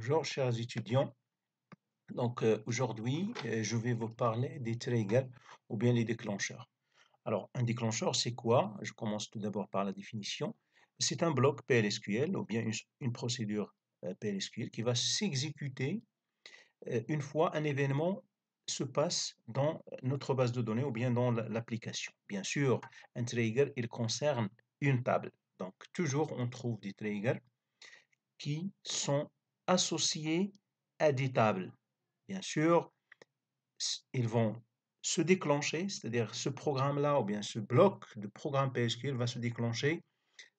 Bonjour chers étudiants. Aujourd'hui, je vais vous parler des triggers ou bien les déclencheurs. Alors, un déclencheur, c'est quoi? Je commence tout d'abord par la définition. C'est un bloc PLSQL ou bien une procédure PLSQL qui va s'exécuter une fois un événement se passe dans notre base de données ou bien dans l'application. Bien sûr, un trigger, il concerne une table. Donc, toujours, on trouve des triggers qui sont associés à des tables. Bien sûr, ils vont se déclencher, c'est-à-dire ce programme-là ou bien ce bloc de programme PSQL va se déclencher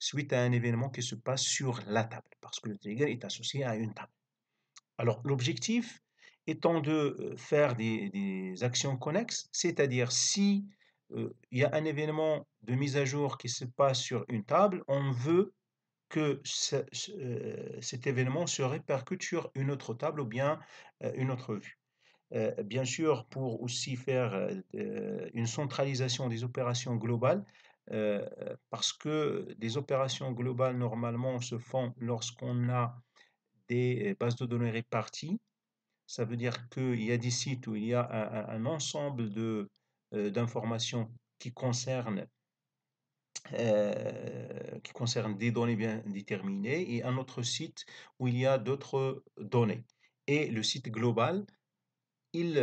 suite à un événement qui se passe sur la table, parce que le trigger est associé à une table. Alors, l'objectif étant de faire des actions connexes, c'est-à-dire si il y a un événement de mise à jour qui se passe sur une table, on veut que cet événement se répercute sur une autre table ou bien une autre vue. Bien sûr, pour aussi faire une centralisation des opérations globales, parce que des opérations globales normalement se font lorsqu'on a des bases de données réparties. Ça veut dire qu'il y a des sites où il y a un ensemble d'informations qui concerne des données bien déterminées et un autre site où il y a d'autres données. Et le site global, il,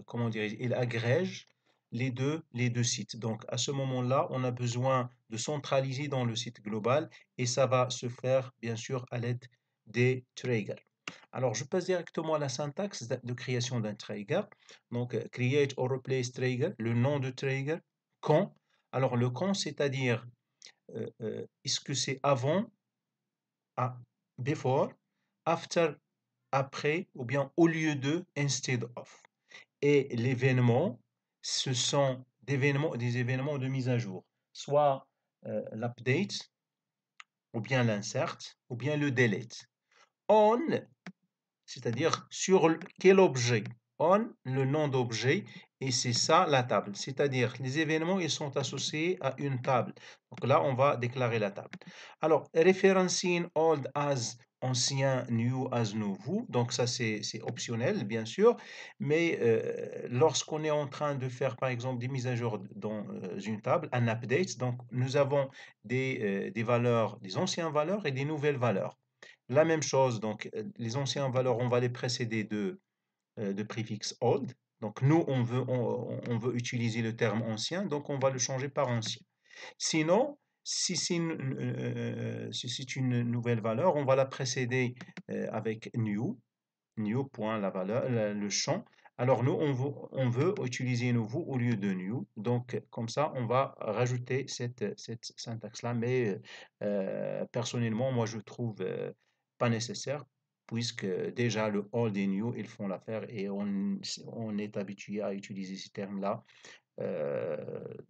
comment dirais-je, il agrège les deux sites. Donc, à ce moment-là, on a besoin de centraliser dans le site global et ça va se faire, bien sûr, à l'aide des triggers. Alors, je passe directement à la syntaxe de création d'un trigger. Donc, create or replace trigger, le nom de trigger, quand. Alors, le quand, c'est-à-dire, est-ce que c'est avant, before, after, après, ou bien au lieu de, instead of. Et l'événement, ce sont des événements de mise à jour, soit l'update, ou bien l'insert, ou bien le delete. On, c'est-à-dire sur quel objet? On, le nom d'objet, et c'est ça la table. C'est-à-dire les événements, ils sont associés à une table. Donc là, on va déclarer la table. Alors, referencing old as ancien, new as nouveau. Donc ça, c'est optionnel, bien sûr. Mais lorsqu'on est en train de faire, par exemple, des mises à jour dans une table, un update, donc nous avons des valeurs, des anciennes valeurs et des nouvelles valeurs. La même chose, donc les anciennes valeurs, on va les précéder de préfixe old. Donc nous, on veut utiliser le terme ancien, donc on va le changer par ancien. Sinon, si c'est une nouvelle valeur, on va la précéder avec new, new point la valeur, le champ. Alors nous, on veut utiliser nouveau au lieu de new. Donc comme ça, on va rajouter cette syntaxe-là. Mais personnellement, moi, je trouve pas nécessaire puisque déjà le old et new, ils font l'affaire et on est habitué à utiliser ces termes-là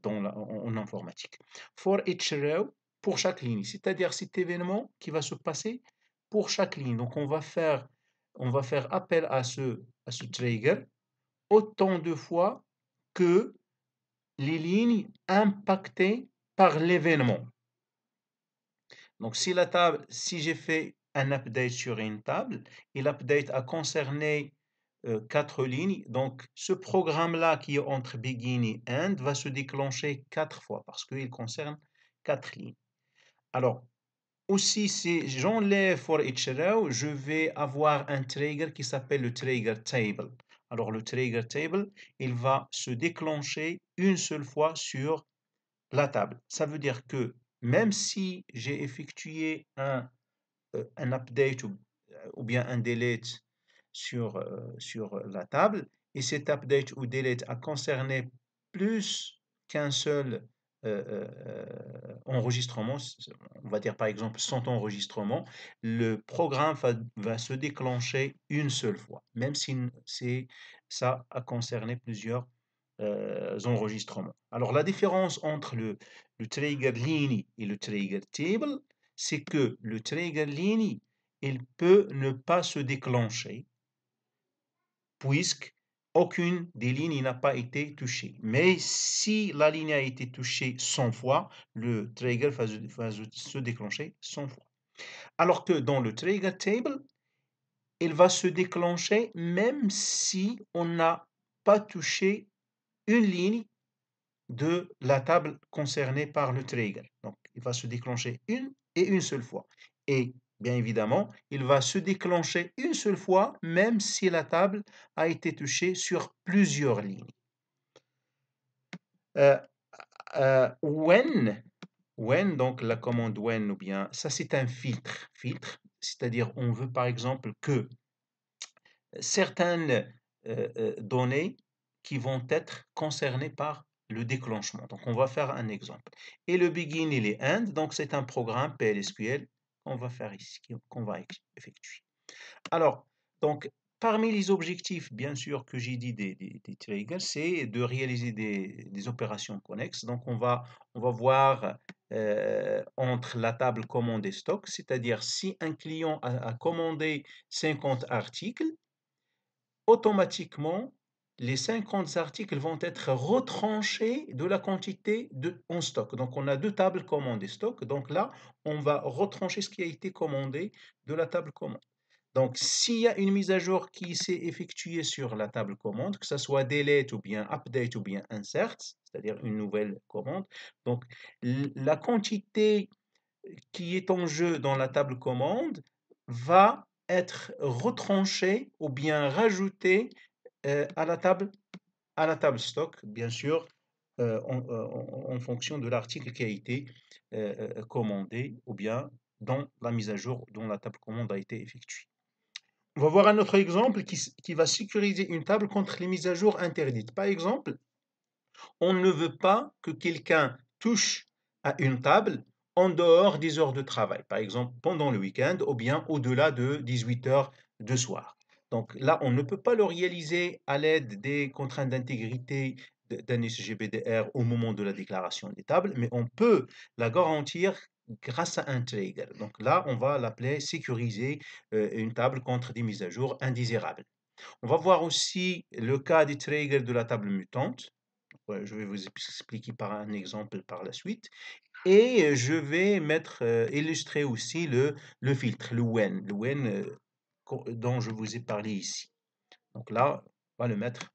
en informatique. For each row, pour chaque ligne, c'est-à-dire cet événement qui va se passer pour chaque ligne. Donc on va faire appel à ce trigger autant de fois que les lignes impactées par l'événement. Donc si j'ai fait un update sur une table et l'update a concerné 4 lignes, donc ce programme-là qui est entre begin et end va se déclencher 4 fois parce qu'il concerne 4 lignes. Alors, aussi, si j'enlève for each row, je vais avoir un trigger qui s'appelle le trigger table. Alors, le trigger table, il va se déclencher une seule fois sur la table. Ça veut dire que même si j'ai effectué un update ou bien un delete sur la table, et cet update ou delete a concerné plus qu'un seul enregistrement, on va dire par exemple 100 enregistrements, le programme va se déclencher une seule fois, même si ça a concerné plusieurs enregistrements. Alors la différence entre le trigger line et le trigger table, c'est que le trigger line, il peut ne pas se déclencher puisque aucune des lignes n'a pas été touchée. Mais si la ligne a été touchée 100 fois, le trigger va se déclencher 100 fois. Alors que dans le trigger table, il va se déclencher même si on n'a pas touché une ligne de la table concernée par le trigger. Donc, il va se déclencher une seule fois. Et bien évidemment, il va se déclencher une seule fois, même si la table a été touchée sur plusieurs lignes. When, donc la commande when, ou bien, ça c'est un filtre. C'est-à-dire on veut par exemple que certaines données qui vont être concernées par le déclenchement. Donc, on va faire un exemple. Et le begin et les end, donc c'est un programme PLSQL qu'on va faire ici, qu'on va effectuer. Alors, donc, parmi les objectifs, bien sûr, que j'ai dit des triggers, c'est de réaliser des opérations connexes. Donc, on va voir entre la table commande et stock, c'est-à-dire si un client a commandé 50 articles, automatiquement, les 50 articles vont être retranchés de la quantité en stock. Donc, on a deux tables commande et stock. Donc là, on va retrancher ce qui a été commandé de la table commande. Donc, s'il y a une mise à jour qui s'est effectuée sur la table commande, que ce soit delete ou bien update ou bien insert, c'est-à-dire une nouvelle commande, donc la quantité qui est en jeu dans la table commande va être retranchée ou bien rajoutée à la table stock, bien sûr, en fonction de l'article qui a été commandé ou bien dans la mise à jour dont la table commande a été effectuée. On va voir un autre exemple qui va sécuriser une table contre les mises à jour interdites. Par exemple, on ne veut pas que quelqu'un touche à une table en dehors des heures de travail, par exemple pendant le week-end ou bien au-delà de 18 heures de soir. Donc là, on ne peut pas le réaliser à l'aide des contraintes d'intégrité d'un SGBDR au moment de la déclaration des tables, mais on peut la garantir grâce à un trigger. Donc là, on va l'appeler sécuriser une table contre des mises à jour indésirables. On va voir aussi le cas des triggers de la table mutante. Je vais vous expliquer par un exemple par la suite. Et je vais illustrer aussi le filtre, le when dont je vous ai parlé ici. Donc là, on va le mettre,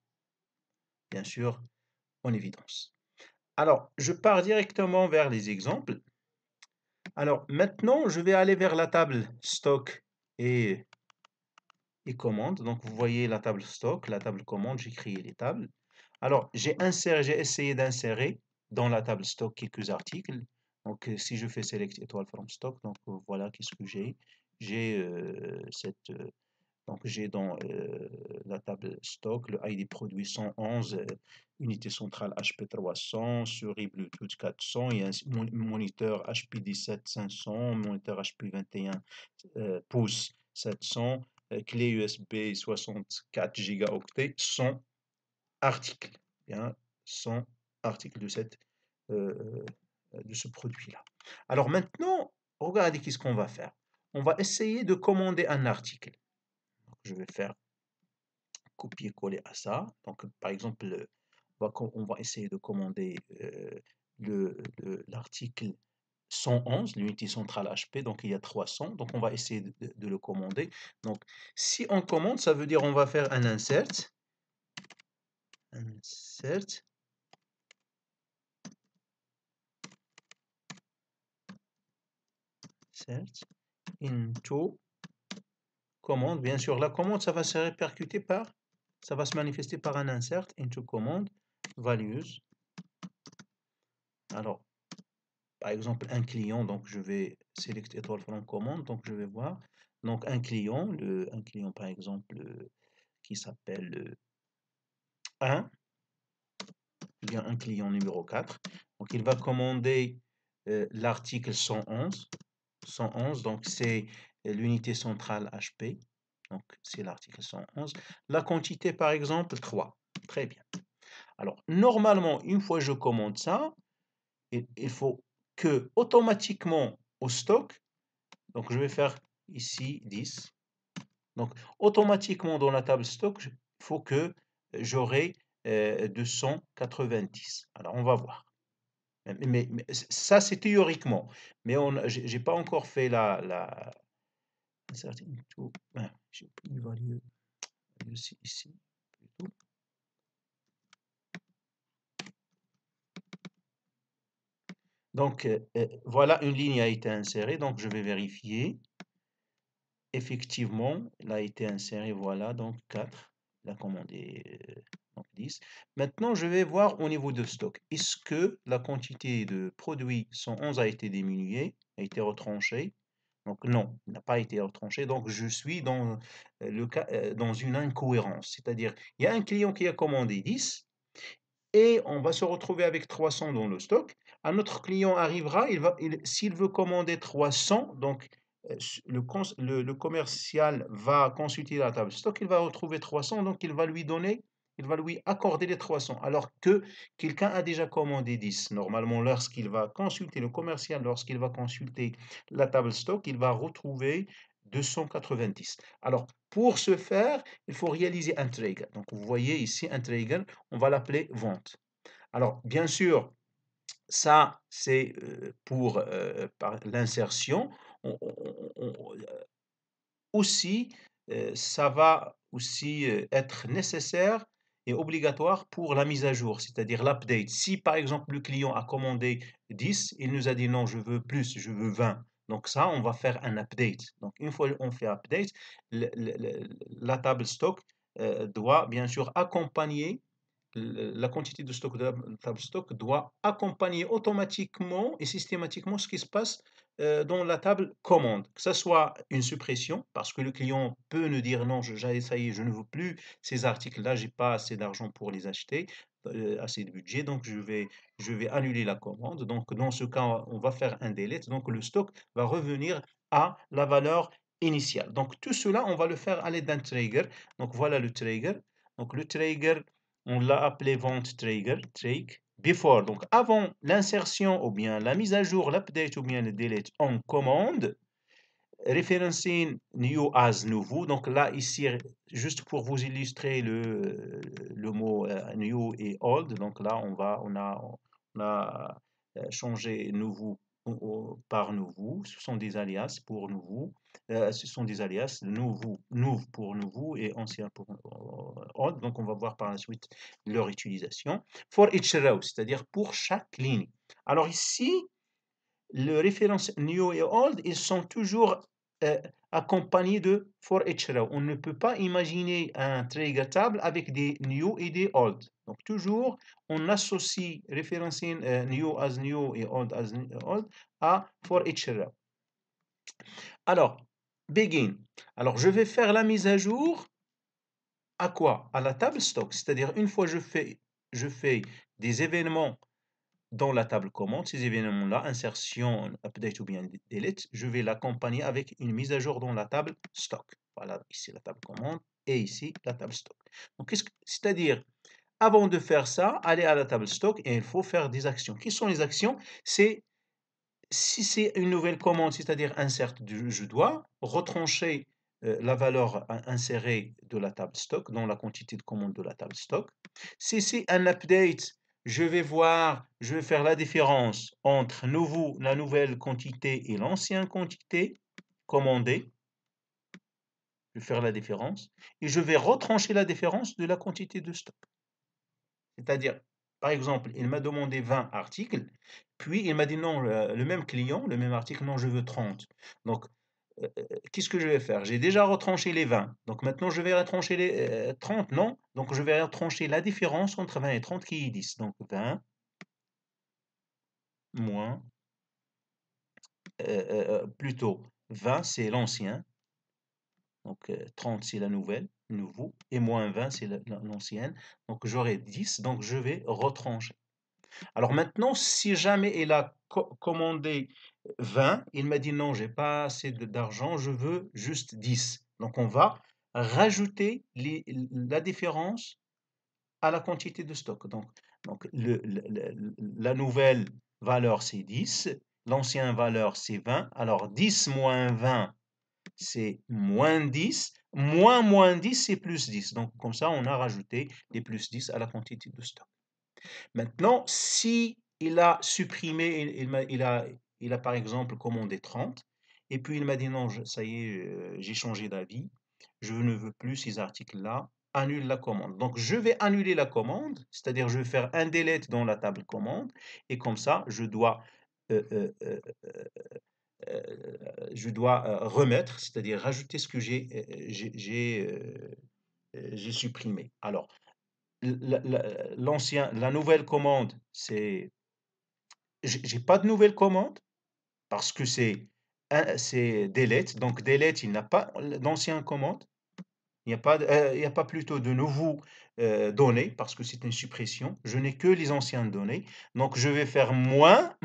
bien sûr, en évidence. Alors, je pars directement vers les exemples. Alors, maintenant, je vais aller vers la table stock et commande. Donc, vous voyez la table stock, la table commande, j'ai créé les tables. Alors, j'ai essayé d'insérer dans la table stock quelques articles. Donc, si je fais select étoile from stock, donc voilà qu'est-ce que j'ai. J'ai donc j'ai dans la table stock le ID produit 111, unité centrale HP 300, souris Bluetooth 400, il y a un moniteur HP 17 500, moniteur HP 21 pouces 700, clé USB 64 gigaoctets, 100 articles. Bien, 100 articles de ce produit-là. Alors maintenant, regardez qu'est-ce qu'on va faire. On va essayer de commander un article. Donc, je vais faire copier-coller à ça. Donc, par exemple, on va essayer de commander l'article 111, l'unité centrale HP, donc il y a 300, donc on va essayer de le commander. Donc, si on commande, ça veut dire on va faire un insert into commande. Bien sûr, la commande, ça va se ça va se manifester par un insert into commande values. Alors, par exemple, un client, donc je vais select étoile from commande, donc je vais voir. Donc un client, par exemple, qui s'appelle 1, ou bien un client numéro 4. Donc il va commander l'article 111. 111, donc c'est l'unité centrale HP. Donc c'est l'article 111. La quantité, par exemple, 3. Très bien. Alors, normalement, une fois que je commande ça, il faut que automatiquement au stock, donc je vais faire ici 10. Donc, automatiquement dans la table stock, il faut que j'aurai 290. Alors, on va voir. Mais ça, c'est théoriquement. Mais je n'ai pas encore fait insert into, j'ai pris value ici, plutôt. Donc, voilà, une ligne a été insérée, donc je vais vérifier. Effectivement, elle a été insérée, voilà, donc 4, il a commandé donc 10. Maintenant, je vais voir au niveau de stock. Est-ce que la quantité de produits 111 a été diminuée, a été retranchée? Donc non, il n'a pas été retranché. Donc je suis dans, dans une incohérence. C'est-à-dire, il y a un client qui a commandé 10 et on va se retrouver avec 300 dans le stock. Un autre client arrivera, s'il veut commander 300, donc le commercial va consulter la table stock, il va retrouver 300, donc il va lui accorder les 300, alors que quelqu'un a déjà commandé 10. Normalement, lorsqu'il va consulter le commercial, lorsqu'il va consulter la table stock, il va retrouver 290. Alors, pour ce faire, il faut réaliser un trigger. Donc, vous voyez ici un trigger, on va l'appeler vente. Alors, bien sûr, ça, c'est pour par l'insertion. Aussi, ça va aussi être nécessaire et obligatoire pour la mise à jour, c'est-à-dire l'update. Si par exemple le client a commandé 10, il nous a dit non, je veux plus, je veux 20. Donc ça, on va faire un update. Donc une fois on fait update, la table stock doit bien sûr accompagner la quantité de stock de la table stock doit accompagner automatiquement et systématiquement ce qui se passe dans la table commande, que ce soit une suppression, parce que le client peut nous dire non, ça y est, je ne veux plus ces articles-là, j'ai pas assez d'argent pour les acheter, assez de budget, donc je vais annuler la commande. Donc dans ce cas, on va faire un delete, donc le stock va revenir à la valeur initiale. Donc tout cela, on va le faire à l'aide d'un trigger. Donc voilà le trigger. Donc le trigger, on l'a appelé vente trigger, trig, before, donc avant l'insertion ou bien la mise à jour, l'update ou bien le delete en commande, referencing new as nouveau. Donc là, ici, juste pour vous illustrer le mot new et old, donc là, on a changé nouveau par nouveau. Ce sont des alias pour nouveau. Ce sont des alias nouveau, pour nouveau et ancien pour old. Donc on va voir par la suite leur utilisation. For each row, c'est-à-dire pour chaque ligne. Alors ici, le référence new et old, ils sont toujours accompagnés de for each row. On ne peut pas imaginer un trigger table avec des new et des old. Donc toujours, on associe référencing new as new et old as old à for each row. Alors, begin. Alors, je vais faire la mise à jour à quoi? À la table stock. C'est-à-dire, une fois je fais des événements dans la table commande, ces événements-là, insertion, update ou bien delete, je vais l'accompagner avec une mise à jour dans la table stock. Voilà, ici la table commande et ici la table stock. Donc, c'est-à-dire, avant de faire ça, aller à la table stock et il faut faire des actions. Quelles sont les actions? C'est si c'est une nouvelle commande, c'est-à-dire insert, je dois retrancher la valeur insérée de la table stock dans la quantité de commande de la table stock. Si c'est un update, je vais faire la différence entre la nouvelle quantité et l'ancienne quantité commandée. Je vais faire la différence et je vais retrancher la différence de la quantité de stock. C'est-à-dire, par exemple, il m'a demandé 20 articles, puis il m'a dit non, le même client, le même article, non, je veux 30. Donc, qu'est-ce que je vais faire? J'ai déjà retranché les 20. Donc maintenant, je vais retrancher les 30, non? Donc je vais retrancher la différence entre 20 et 30 qui est 10. Donc 20 moins, plutôt 20, c'est l'ancien. Donc 30, c'est la nouvelle, nouveau, et moins 20, c'est l'ancienne. Donc j'aurai 10, donc je vais retrancher. Alors maintenant, si jamais il a commandé 20, il m'a dit non, j'ai pas assez d'argent, je veux juste 10. Donc on va rajouter la différence à la quantité de stock. Donc la nouvelle valeur c'est 10, l'ancienne valeur c'est 20. Alors 10 moins 20, c'est moins 10. Moins 10, c'est plus 10. Donc comme ça, on a rajouté les plus 10 à la quantité de stock. Maintenant, si il a supprimé, il a par exemple commandé 30, Et puis il m'a dit non, ça y est, j'ai changé d'avis, je ne veux plus ces articles-là, annule la commande. Donc je vais annuler la commande, c'est-à-dire je vais faire un delete dans la table commande, et comme ça euh, euh, euh, euh, remettre, c'est-à-dire rajouter ce que j'ai supprimé. Alors, la nouvelle commande, j'ai pas de nouvelle commande parce que c'est delete. Donc delete, il n'a pas d'ancienne commande. Il n'y a pas plutôt de nouveaux données parce que c'est une suppression. Je n'ai que les anciennes données. Donc je vais faire moins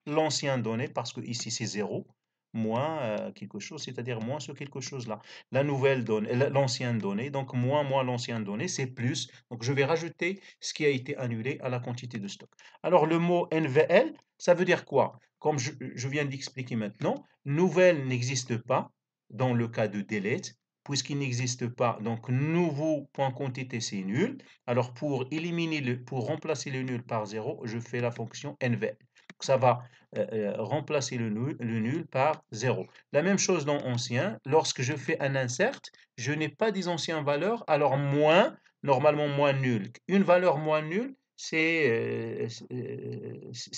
l'ancienne donnée parce que ici c'est 0, moins quelque chose, c'est-à-dire moins ce quelque chose-là. La nouvelle donnée, l'ancienne donnée, donc moins l'ancienne donnée, c'est plus. Donc je vais rajouter ce qui a été annulé à la quantité de stock. Alors le mot NVL, ça veut dire quoi? Comme je viens d'expliquer maintenant, nouvelle n'existe pas dans le cas de delete puisqu'il n'existe pas, donc nouveau point quantité c'est nul. Alors pour remplacer le nul par 0, je fais la fonction nvl. Ça va remplacer le nul par 0. La même chose dans ancien, lorsque je fais un insert, je n'ai pas des anciennes valeurs, alors normalement moins nul. Une valeur moins nulle, c'est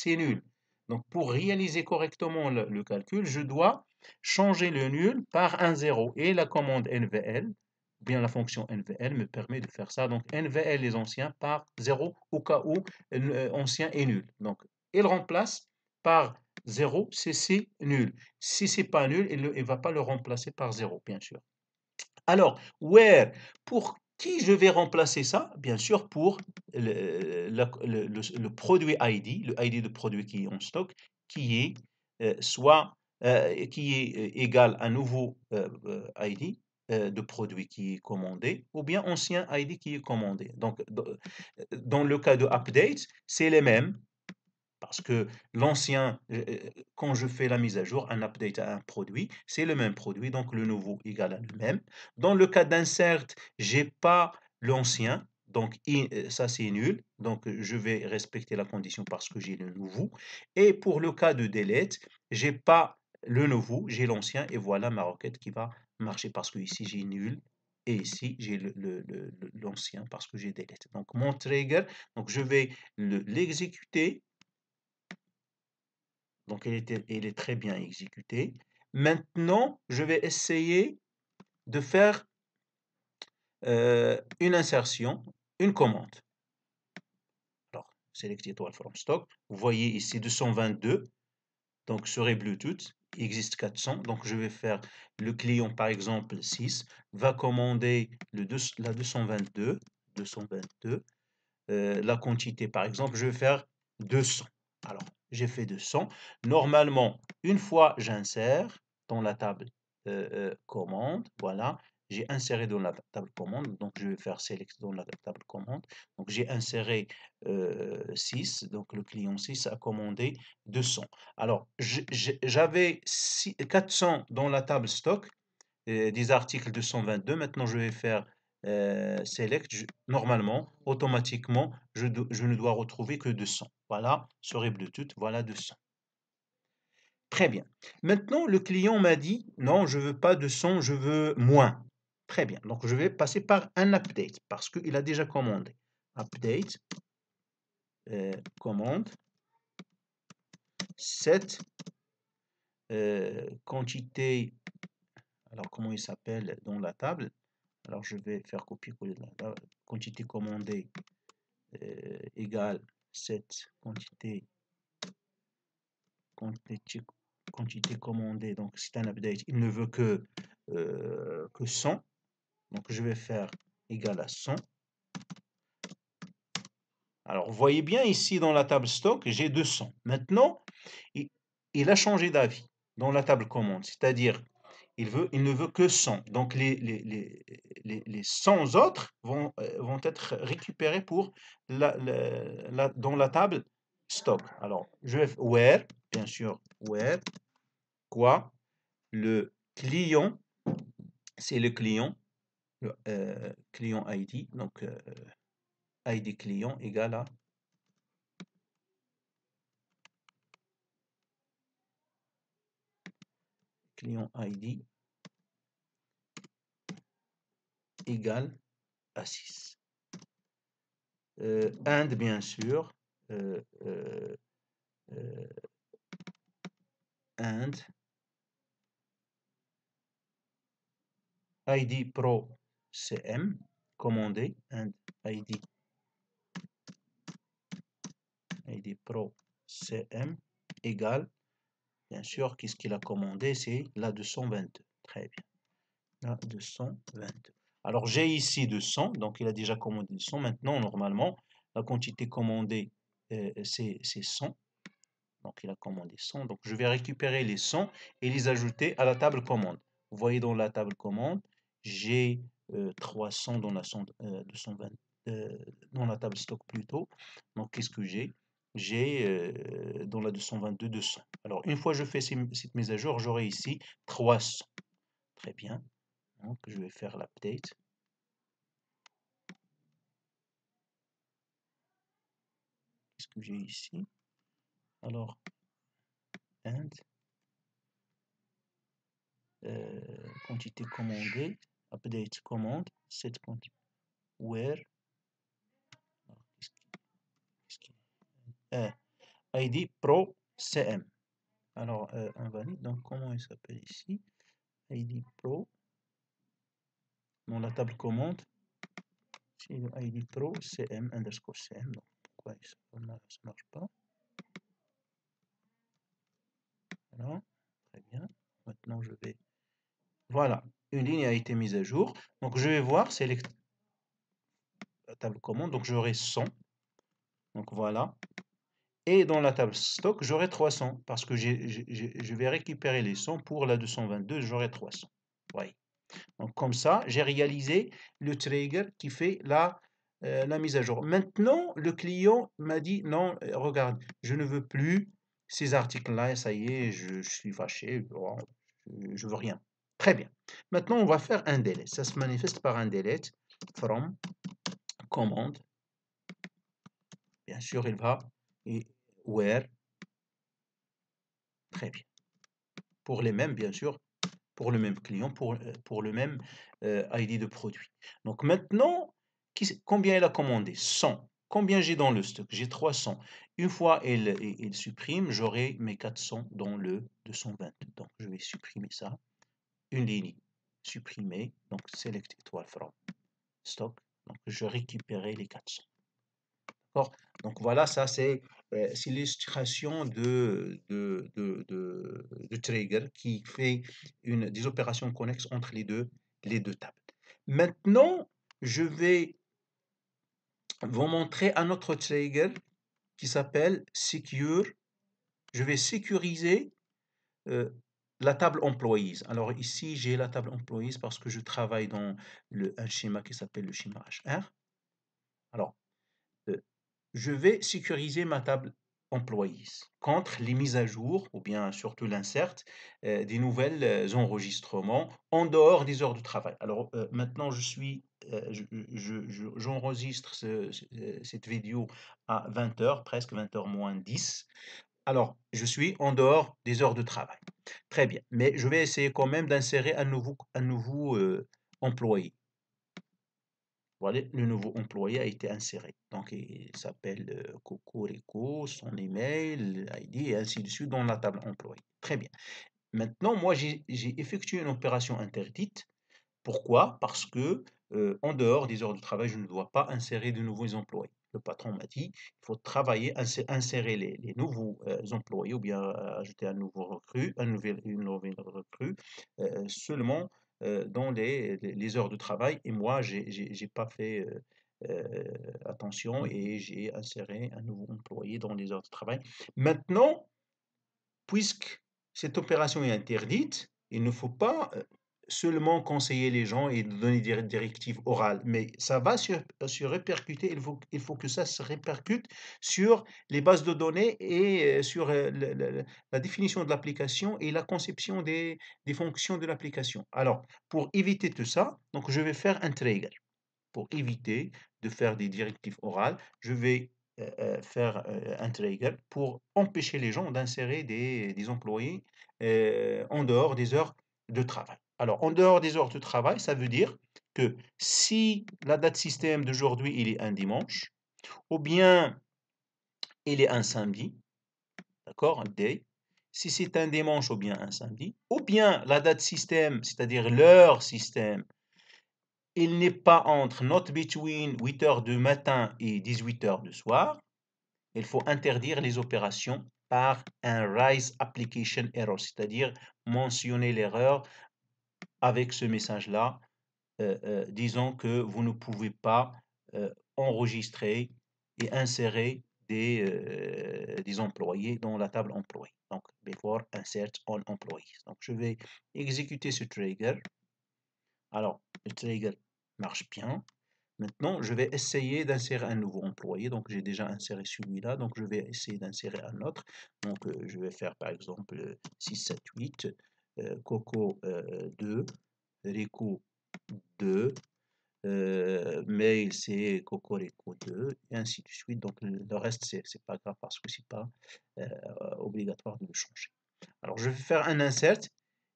nul. Donc pour réaliser correctement le calcul, je dois changer le nul par un 0. Et la commande NVL, ou bien la fonction NVL, me permet de faire ça. Donc NVL les anciens par 0 au cas où ancien est nul. Donc il remplace par 0 si c'est nul. Si c'est pas nul, il ne va pas le remplacer par 0, bien sûr. Alors, where, pour qui je vais remplacer ça? Bien sûr, pour le produit ID, le ID de produit qui est en stock, qui est qui est égal à nouveau ID de produit qui est commandé, ou bien ancien ID qui est commandé. Donc, dans le cas de update, c'est les mêmes. Parce que l'ancien, quand je fais la mise à jour, un update à un produit, c'est le même produit, donc le nouveau égale à le même. Dans le cas d'insert, j'ai pas l'ancien, donc ça c'est nul, donc je vais respecter la condition parce que j'ai le nouveau. Et pour le cas de delete, j'ai pas le nouveau, j'ai l'ancien, et voilà ma requête qui va marcher parce que ici j'ai nul. Et ici, j'ai l'ancien parce que j'ai delete. Donc, mon trigger, donc je vais l'exécuter. Donc, elle est très bien exécutée. Maintenant, je vais essayer de faire une insertion, une commande. Alors, select étoile from stock. Vous voyez ici 222. Donc, sur Bluetooth, il existe 400. Donc, je vais faire le client, par exemple, 6, va commander la 222. La quantité, par exemple, je vais faire 200. Alors, j'ai fait 200. Normalement, une fois j'insère dans la table commande, voilà, j'ai inséré dans la table commande, donc je vais faire select dans la table commande. Donc j'ai inséré 6, donc le client 6 a commandé 200. Alors, j'avais 400 dans la table stock, des articles 222. Maintenant, je vais faire select. Normalement, automatiquement, je ne dois retrouver que 200. Voilà, sur Bluetooth, voilà 200. Très bien. Maintenant, le client m'a dit, non, je veux pas 200, je veux moins. Très bien. Donc, je vais passer par un update parce qu'il a déjà commandé. Update, commande, set, quantité, alors comment il s'appelle dans la table? Alors, je vais faire copier-coller la quantité commandée égale cette quantité commandée. Donc, c'est un update. Il ne veut que 100. Donc, je vais faire égal à 100. Alors, vous voyez bien ici dans la table stock, j'ai 200. Maintenant, il a changé d'avis dans la table commande. C'est-à-dire, il ne veut que 100. Donc, les 100 autres vont être récupérés dans la table stock. Alors, je vais where, bien sûr, where, quoi, le client, c'est le client, le client ID, donc ID client égale à client ID égale à 6. And, bien sûr, and ID Pro CM, commandé, and ID Pro CM égale, bien sûr, qu'est-ce qu'il a commandé? C'est la 222. Très bien. La 222. Alors, j'ai ici 200, donc il a déjà commandé 200. Maintenant, normalement, la quantité commandée, c'est 100. Donc, il a commandé 100. Donc, je vais récupérer les 100 et les ajouter à la table commande. Vous voyez dans la table commande, j'ai 300 dans la 220, dans la table stock plutôt. Donc, qu'est-ce que j'ai? J'ai dans la 222, 200. Alors, une fois que je fais cette mise à jour, j'aurai ici 300. Très bien. Donc, je vais faire l'update. Qu'est-ce que j'ai ici? Alors, and quantité commandée, update commande, cette quantité, where, ID Pro CM. Alors, invalide, donc comment il s'appelle ici? ID Pro, dans la table commande, c'est le ID Pro CM underscore CM. Donc, pourquoi ça ne marche pas? Voilà, très bien. Maintenant, je vais. Voilà, une ligne a été mise à jour. Donc, je vais voir, select la table commande, donc j'aurai 100. Donc, voilà. Et dans la table stock, j'aurai 300 parce que je vais récupérer les 100 pour la 222, j'aurai 300. Oui. Donc comme ça, j'ai réalisé le trigger qui fait la mise à jour. Maintenant, le client m'a dit non, regarde, je ne veux plus ces articles-là, ça y est, je suis fâché, je veux rien. Très bien. Maintenant, on va faire un delete. Ça se manifeste par un delete from commande. Bien sûr, il va et where. Très bien. Pour les mêmes, bien sûr, pour le même client, pour le même ID de produit. Donc maintenant, combien il a commandé? 100. Combien j'ai dans le stock? J'ai 300. Une fois il supprime, j'aurai mes 400 dans le 220. Donc je vais supprimer ça. Une ligne supprimée. Donc select étoile from stock. Donc je récupérerai les 400. Donc voilà, ça c'est l'illustration de trigger qui fait des opérations connexes entre les deux tables. Maintenant, je vais vous montrer un autre trigger qui s'appelle Secure. Je vais sécuriser la table employees. Alors ici, j'ai la table employees parce que je travaille dans un schéma qui s'appelle le schéma HR. Alors, je vais sécuriser ma table employees contre les mises à jour ou bien surtout l'insert des nouvelles enregistrements en dehors des heures de travail. Alors maintenant, j'enregistre cette vidéo à 20h, presque 20h moins 10. Alors, je suis en dehors des heures de travail. Très bien, mais je vais essayer quand même d'insérer un nouveau employé. Voilà, le nouveau employé a été inséré. Donc, il s'appelle Cocorico, son email, ID et ainsi de suite dans la table employé. Très bien. Maintenant, moi, j'ai effectué une opération interdite. Pourquoi? Parce que en dehors des heures de travail, je ne dois pas insérer de nouveaux employés. Le patron m'a dit, il faut travailler, insérer les nouveaux employés ou bien ajouter un nouveau recrue, une nouvelle recrue seulement dans les heures de travail. Et moi, j'ai pas fait attention et j'ai inséré un nouveau employé dans les heures de travail. Maintenant, puisque cette opération est interdite, il ne faut pas seulement conseiller les gens et donner des directives orales, mais ça va se répercuter, il faut que ça se répercute sur les bases de données et sur la définition de l'application et la conception des fonctions de l'application. Alors, pour éviter tout ça, donc je vais faire un trigger. Pour éviter de faire des directives orales, je vais un trigger pour empêcher les gens d'insérer des employés en dehors des heures de travail. Alors, en dehors des heures de travail, ça veut dire que si la date système d'aujourd'hui, il est un dimanche, ou bien il est un samedi, d'accord, un day, si c'est un dimanche ou bien un samedi, ou bien la date système, c'est-à-dire l'heure système, il n'est pas entre not between 8 heures du matin et 18 heures du soir, il faut interdire les opérations par un Rise Application Error, c'est-à-dire mentionner l'erreur avec ce message-là, disant que vous ne pouvez pas enregistrer et insérer des employés dans la table employés. Donc, before insert all employees. Donc, je vais exécuter ce trigger. Alors, le trigger marche bien. Maintenant, je vais essayer d'insérer un nouveau employé. Donc, j'ai déjà inséré celui-là. Donc, je vais essayer d'insérer un autre. Donc, je vais faire par exemple 6, 7, 8, Coco 2, Rico 2, Mail c'est Cocorico 2, et ainsi de suite. Donc, le reste, c'est pas grave parce que c'est pas obligatoire de le changer. Alors, je vais faire un insert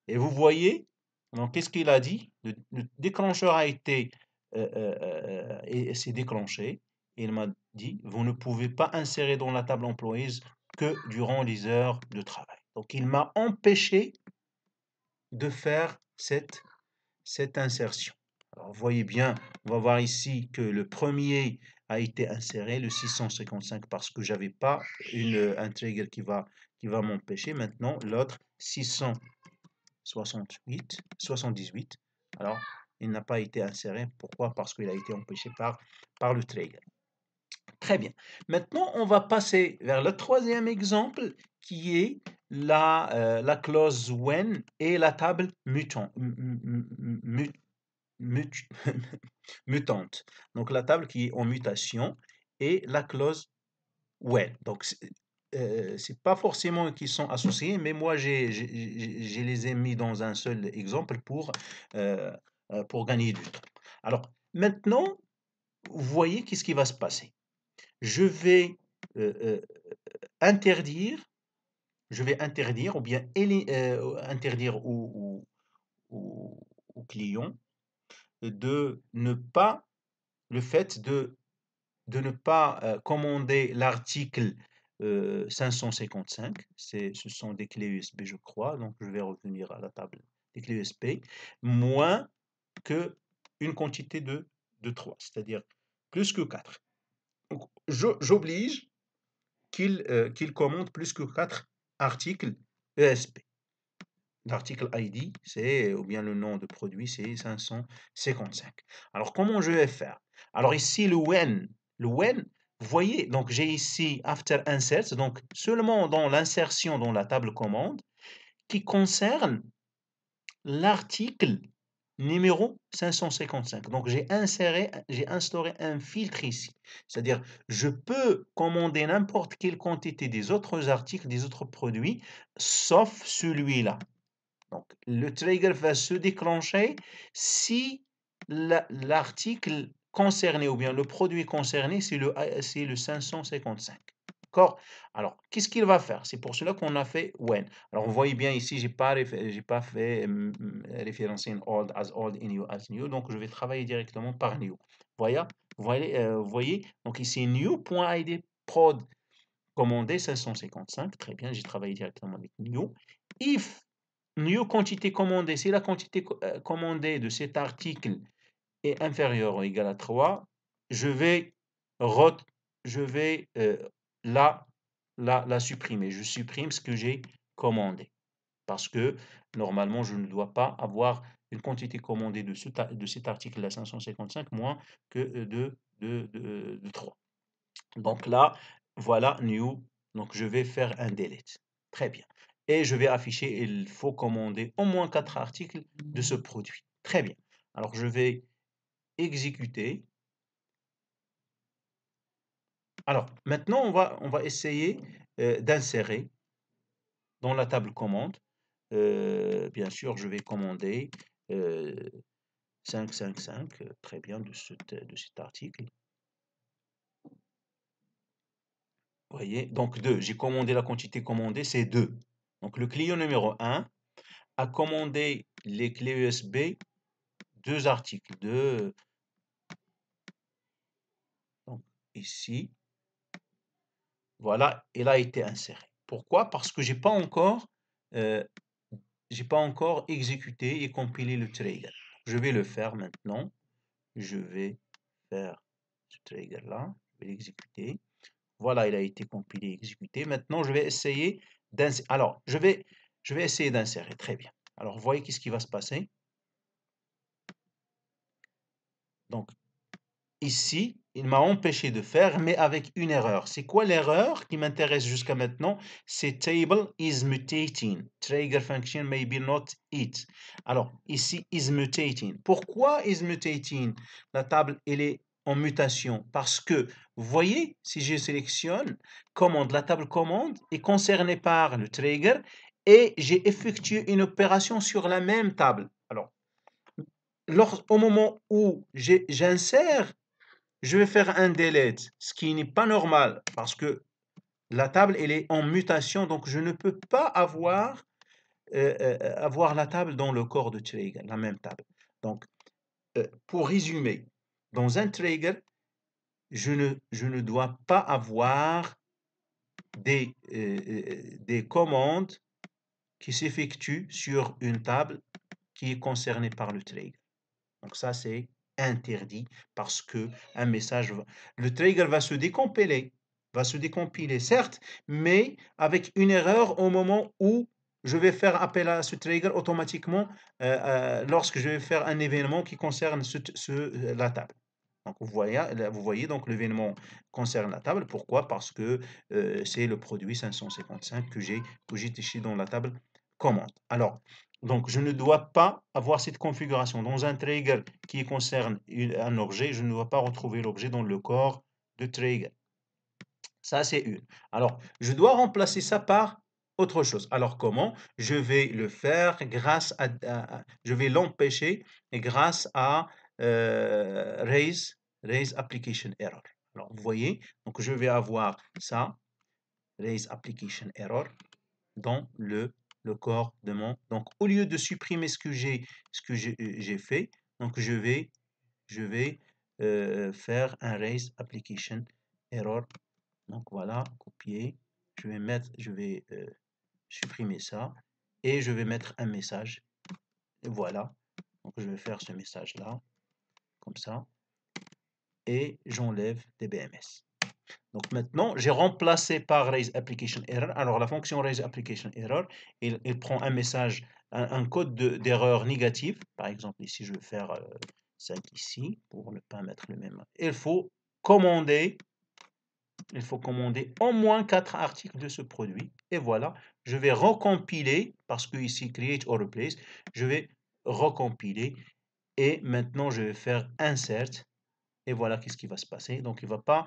et vous voyez, donc qu'est-ce qu'il a dit? Le déclencheur a été et s'est déclenché. Et il m'a dit, vous ne pouvez pas insérer dans la table employees que durant les heures de travail. Donc, il m'a empêché de faire cette insertion. Alors, vous voyez bien, on va voir ici que le premier a été inséré, le 655, parce que j'avais pas un trigger qui va m'empêcher. Maintenant, l'autre 78. Alors, il n'a pas été inséré. Pourquoi? Parce qu'il a été empêché par le trigger. Très bien. Maintenant, on va passer vers le troisième exemple qui est la clause when et la table mutante. Donc, la table qui est en mutation et la clause when. Donc, c'est pas forcément qu'ils sont associés, mais moi, je les ai mis dans un seul exemple pour gagner du temps. Alors, maintenant, vous voyez qu'est-ce qui va se passer. Je vais interdire, ou bien interdire au client de ne pas, le fait de ne pas commander l'article 555. Ce sont des clés USB, je crois, donc je vais revenir à la table des clés USB, moins que une quantité de 3, c'est-à-dire plus que 4. Donc, j'oblige qu'il commande plus que 4 articles ESP. L'article ID, ou bien le nom de produit, c'est 555. Alors, comment je vais faire? Alors, ici, le when, vous voyez, donc j'ai ici after insert, donc seulement dans l'insertion dans la table commande qui concerne l'article numéro 555. Donc, j'ai instauré un filtre ici. C'est-à-dire, je peux commander n'importe quelle quantité des autres articles, des autres produits, sauf celui-là. Donc, le trigger va se déclencher si l'article concerné ou bien le produit concerné, c'est le 555. D'accord? Alors, qu'est-ce qu'il va faire? C'est pour cela qu'on a fait when. Alors, vous voyez bien ici, j'ai pas fait référencer old as old et new as new. Donc, je vais travailler directement par new. Vous voyez, donc ici, new.id prod commandé 555. Très bien, j'ai travaillé directement avec new. If new quantité commandée, si la quantité commandée de cet article est inférieure ou égale à 3, je vais, la supprimer. Je supprime ce que j'ai commandé. Parce que normalement, je ne dois pas avoir une quantité commandée de cet article à 555 moins que de 3. Donc là, voilà new. Donc je vais faire un delete. Très bien. Et je vais afficher, il faut commander au moins 4 articles de ce produit. Très bien. Alors je vais exécuter. Alors maintenant, on va essayer d'insérer dans la table commande. Bien sûr, je vais commander 555, très bien, de cet article. Vous voyez? Donc 2, j'ai commandé la quantité commandée, c'est 2. Donc le client numéro 1 a commandé les clés USB, 2 articles, donc ici, voilà, il a été inséré. Pourquoi? Parce que euh, j'ai pas encore exécuté et compilé le trigger. Je vais le faire maintenant. Je vais faire ce trigger là, je vais l'exécuter. Voilà, il a été compilé et exécuté. Maintenant, je vais essayer d'insérer. Alors, je vais essayer d'insérer. Très bien. Alors, vous voyez qu'est-ce qui va se passer. Donc, ici, il m'a empêché de faire, mais avec une erreur. C'est quoi l'erreur qui m'intéresse jusqu'à maintenant? C'est table is mutating. Trigger function maybe not it. Alors, ici, is mutating. Pourquoi is mutating? La table, elle est en mutation. Parce que, vous voyez, si je sélectionne commande, la table commande est concernée par le trigger et j'ai effectué une opération sur la même table. Alors, au moment où j'insère, je vais faire un delete, ce qui n'est pas normal parce que la table, elle est en mutation, donc je ne peux pas avoir la table dans le corps de trigger, la même table. Donc, pour résumer, dans un trigger, je ne dois pas avoir des commandes qui s'effectuent sur une table qui est concernée par le trigger. Donc ça, c'est interdit parce que le trigger va se décompiler, certes, mais avec une erreur au moment où je vais faire appel à ce trigger automatiquement lorsque je vais faire un événement qui concerne la table. Donc vous voyez donc l'événement concerne la table. Pourquoi? Parce que c'est le produit 555 que j'ai téché dans la table commande. Alors, donc je ne dois pas avoir cette configuration. Dans un trigger qui concerne un objet, je ne dois pas retrouver l'objet dans le corps de trigger. Ça, c'est une. Alors, je dois remplacer ça par autre chose. Alors, comment? Je vais le faire je vais l'empêcher grâce à raise application error. Alors, vous voyez, donc je vais avoir ça, raise application error, dans le corps de mon. Donc, au lieu de supprimer ce que j'ai fait, donc je vais faire un raise application error. Donc voilà, copier. Je vais supprimer ça et je vais mettre un message. Et voilà. Donc je vais faire ce message-là, comme ça, et j'enlève DBMS. Donc maintenant, j'ai remplacé par raise application error. Alors la fonction raise application error, il prend un message, un code d'erreur négative. Par exemple, ici, je vais faire 5 ici pour ne pas mettre le même. Commander il faut commander au moins 4 articles de ce produit. Et voilà, je vais recompiler, parce que ici, create or replace, je vais recompiler. Et maintenant, je vais faire insert. Et voilà qu'est-ce qui va se passer. Donc, il ne va pas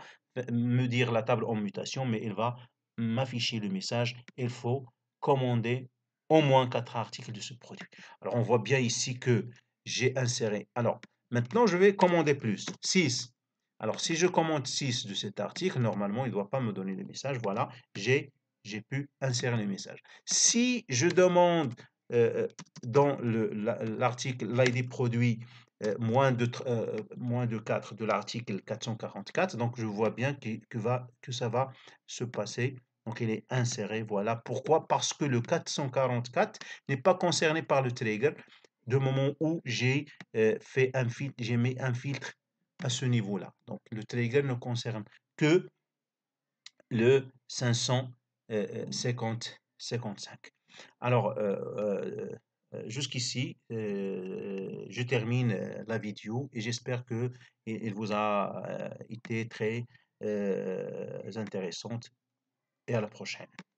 me dire la table en mutation, mais il va m'afficher le message. Il faut commander au moins 4 articles de ce produit. Alors, on voit bien ici que j'ai inséré. Alors, maintenant, je vais commander plus. 6. Alors, si je commande 6 de cet article, normalement, il ne doit pas me donner le message. Voilà, j'ai pu insérer le message. Si je demande dans l'article l'ID produit moins de 4 de l'article 444, donc je vois bien que ça va se passer. Donc il est inséré, voilà. Pourquoi? Parce que le 444 n'est pas concerné par le trigger de moment où j'ai j'ai mis un filtre à ce niveau-là. Donc le trigger ne concerne que le 555. Alors, jusqu'ici, je termine la vidéo et j'espère que il vous a été très intéressante et à la prochaine.